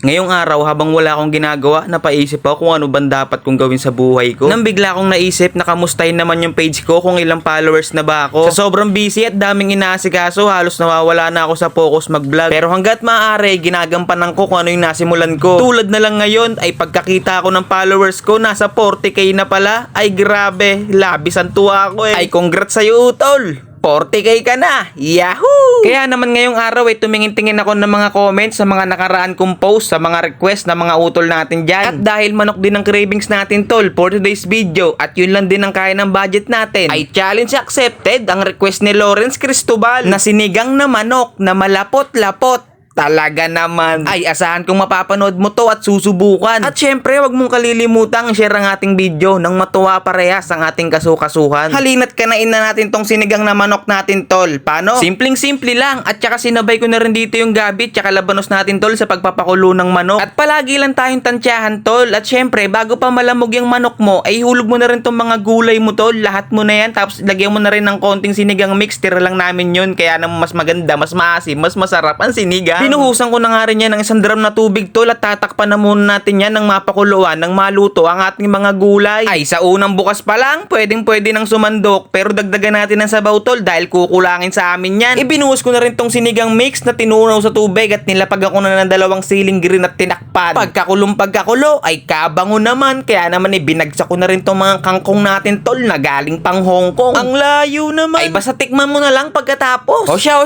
Ngayong araw habang wala akong ginagawa, napaisip ako kung ano bang dapat kong gawin sa buhay ko. Nang bigla akong naisip na kamustahin naman yung page ko kung ilang followers na ba ako. Sa sobrang busy at daming inaasikaso, halos nawawala na ako sa focus mag-vlog. Pero hanggat maaari, ginagampanan ko kung ano yung nasimulan ko. Tulad na lang ngayon ay pagkakita ko ng followers ko, nasa 40k na pala. Ay grabe, labis ang tuwa ko eh. Ay congrats sa'yo utol! 40k ka na! Yahoo! Kaya naman ngayong araw ay tumingin-tingin ako ng mga comments sa mga nakaraan kong post, sa mga request ng mga utol natin dyan. At dahil manok din ang cravings natin tol for today's video at yun lang din ang kaya ng budget natin, ay challenge accepted ang request ni Lawrence Cristobal na sinigang na manok na malapot-lapot. Talaga naman. Ay, asahan kong mapapanood mo to at susubukan. At syempre, wag mong kalilimutang share ang ating video nang matuwa parehas ang ating kasukasuhan. Halina't kanain na natin tong sinigang na manok natin, tol. Paano? Simpleng-simple lang. At saka sinabay ko na rin dito yung gabi at saka labanos natin, tol, sa pagpapakulo ng manok. At palagi lang tayong tansyahan, tol. At syempre, bago pa malamog yung manok mo, ay hulog mo na rin tong mga gulay mo, tol. Lahat mo na yan. Tapos lagyan mo na rin ng konting sinigang mix. Tira lang namin yun. Kaya naman mas maganda, mas maasim, mas masarap ang sinigang. Binuhusan ko na nga rin yan ng 1 drum na tubig, tol, at tatakpan na muna natin yan ng mapakuluan ng maluto ang ating mga gulay. Ay, sa unang bukas pa lang, pwede nang sumandok, pero dagdagan natin ng sabaw, tol, dahil kukulangin sa amin yan. Ibinuhos ko na rin tong sinigang mix na tinunaw sa tubig at nilapag ako na ng 2 siling green at tinakpan. Pagkakulo, ay kabango naman, kaya naman binagsak ko na rin tong mga kangkong natin, tol, na galing pang Hong Kong. Ang layo naman. Ay, basta tikman mo na lang pagkatapos. O siya,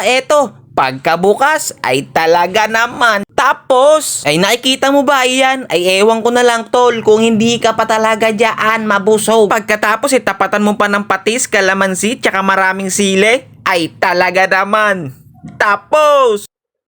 eto. Pagkabukas ay talaga naman. Tapos, ay nakikita mo ba yan? Ay ewan ko na lang, tol, kung hindi ka pa talaga dyan mabusog. Pagkatapos tapatan mo pa ng patis, kalamansi, tsaka maraming sili. Ay talaga naman. Tapos,